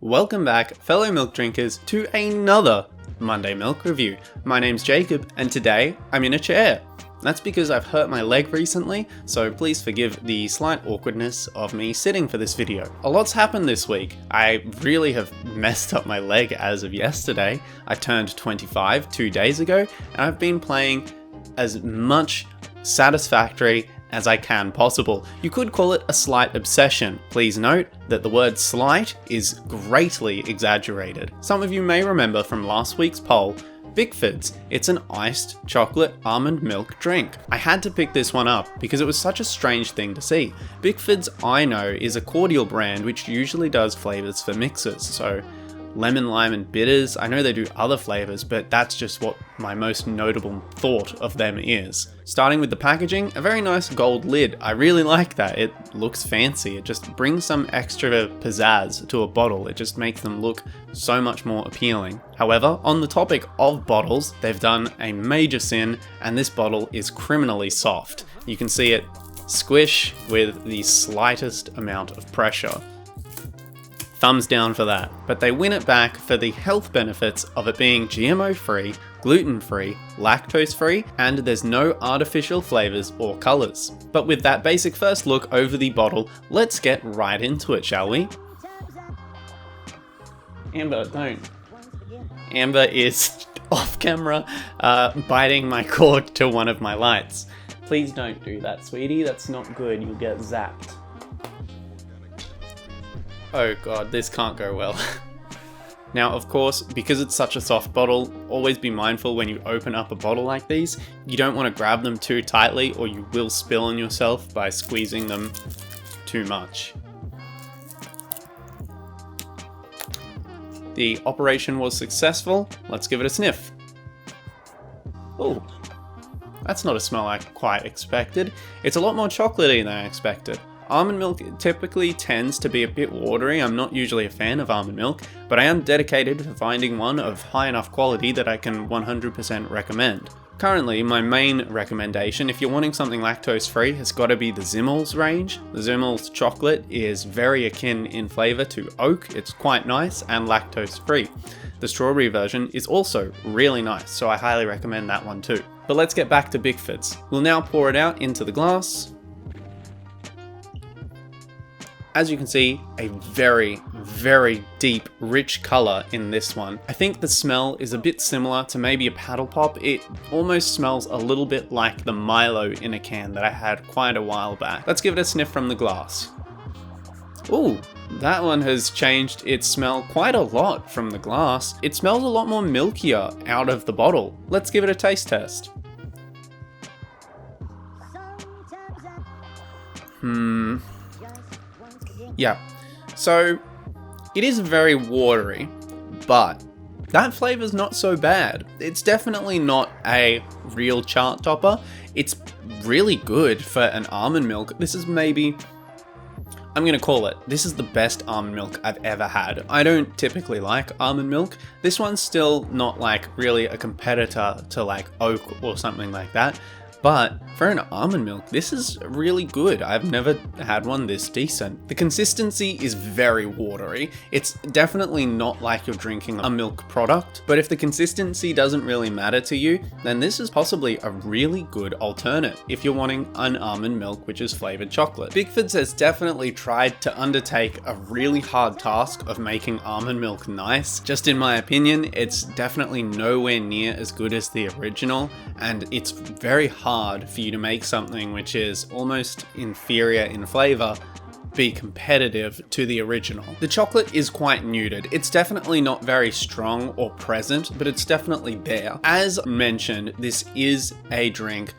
Welcome back, fellow milk drinkers, to another Monday Milk Review. My name's Jacob, and today I'm in a chair. That's because I've hurt my leg recently, so please forgive the slight awkwardness of me sitting for this video. A lot's happened this week. I really have messed up my leg as of yesterday. I turned 25 2 days ago, and I've been playing as much Satisfactory as I can possible. You could call it a slight obsession. Please note that the word slight is greatly exaggerated. Some of you may remember from last week's poll, Bickford's. It's an iced chocolate almond milk drink. I had to pick this one up because it was such a strange thing to see. Bickford's, I know, is a cordial brand which usually does flavors for mixers, so lemon, lime, and bitters. I know they do other flavors, but that's just what my most notable thought of them is. Starting with the packaging, a very nice gold lid. I really like that. It looks fancy. It just brings some extra pizzazz to a bottle. It just makes them look so much more appealing. However, on the topic of bottles, they've done a major sin, and this bottle is criminally soft. You can see it squish with the slightest amount of pressure. Thumbs down for that. But they win it back for the health benefits of it being GMO free, gluten free, lactose free, and there's no artificial flavors or colors. But with that basic first look over the bottle, let's get right into it, shall we? Amber, don't. Amber is off camera, biting my cord to one of my lights. Please don't do that, sweetie. That's not good. You'll get zapped. Oh god, this can't go well. Now, of course, because it's such a soft bottle, always be mindful when you open up a bottle like these. You don't want to grab them too tightly or you will spill on yourself by squeezing them too much. The operation was successful. Let's give it a sniff. Oh, that's not a smell I quite expected. It's a lot more chocolatey than I expected. Almond milk typically tends to be a bit watery. I'm not usually a fan of almond milk, but I am dedicated to finding one of high enough quality that I can 100% recommend. Currently, my main recommendation, if you're wanting something lactose free, has got to be the Zimmels range. The Zimmels chocolate is very akin in flavour to oak. It's quite nice and lactose free. The strawberry version is also really nice, so I highly recommend that one too. But let's get back to Bickford's. We'll now pour it out into the glass. As you can see, a very, very deep, rich colour in this one. I think the smell is a bit similar to maybe a paddle pop. It almost smells a little bit like the Milo in a can that I had quite a while back. Let's give it a sniff from the glass. Ooh, that one has changed its smell quite a lot from the glass. It smells a lot more milkier out of the bottle. Let's give it a taste test. Yeah, so it is very watery, but that flavor's not so bad. It's definitely not a real chart topper. It's really good for an almond milk. This is maybe, I'm gonna call it, this is the best almond milk I've ever had. I don't typically like almond milk. This one's still not like really a competitor to like oak or something like that. But for an almond milk, this is really good. I've never had one this decent. The consistency is very watery. It's definitely not like you're drinking a milk product, but if the consistency doesn't really matter to you, then this is possibly a really good alternate if you're wanting an almond milk which is flavored chocolate. Bickford's has definitely tried to undertake a really hard task of making almond milk nice. Just in my opinion, it's definitely nowhere near as good as the original, and it's very hard for you to make something which is almost inferior in flavor be competitive to the original. The chocolate is quite muted. It's definitely not very strong or present, but it's definitely there. As mentioned, this is a drink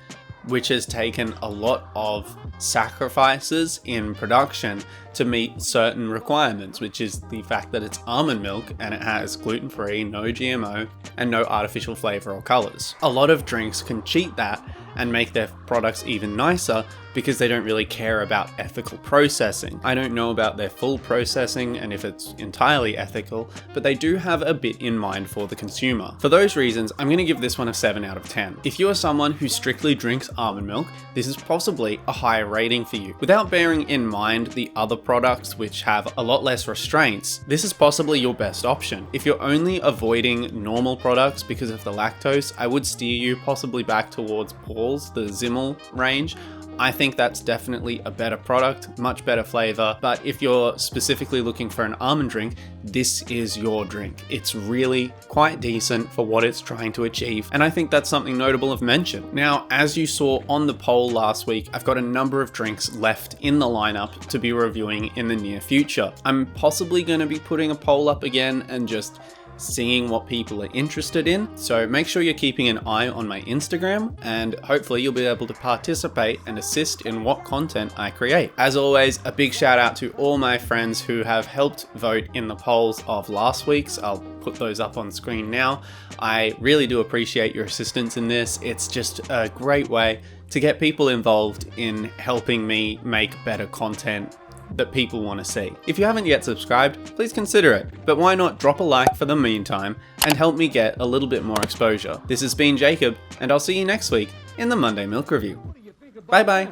which has taken a lot of sacrifices in production to meet certain requirements, which is the fact that it's almond milk and it has gluten-free, no GMO, and no artificial flavor or colors. A lot of drinks can cheat that and make their products even nicer because they don't really care about ethical processing. I don't know about their full processing and if it's entirely ethical, but they do have a bit in mind for the consumer. For those reasons, I'm going to give this one a 7 out of 10. If you are someone who strictly drinks almond milk, this is possibly a higher rating for you. Without bearing in mind the other products which have a lot less restraints, this is possibly your best option. If you're only avoiding normal products because of the lactose, I would steer you possibly back towards Paul's, the Zimmel range. I think that's definitely a better product, much better flavor, but if you're specifically looking for an almond drink, this is your drink. It's really quite decent for what it's trying to achieve, and I think that's something notable of mention. Now, as you saw on the poll last week, I've got a number of drinks left in the lineup to be reviewing in the near future. I'm possibly going to be putting a poll up again and just seeing what people are interested in. So make sure you're keeping an eye on my Instagram, and hopefully you'll be able to participate and assist in what content I create. As always, a big shout out to all my friends who have helped vote in the polls of last week's. I'll put those up on screen now. I really do appreciate your assistance in this. It's just a great way to get people involved in helping me make better content that people want to see. If you haven't yet subscribed, please consider it, but why not drop a like for the meantime and help me get a little bit more exposure. This has been Jacob, and I'll see you next week in the Monday Milk Review. Bye bye.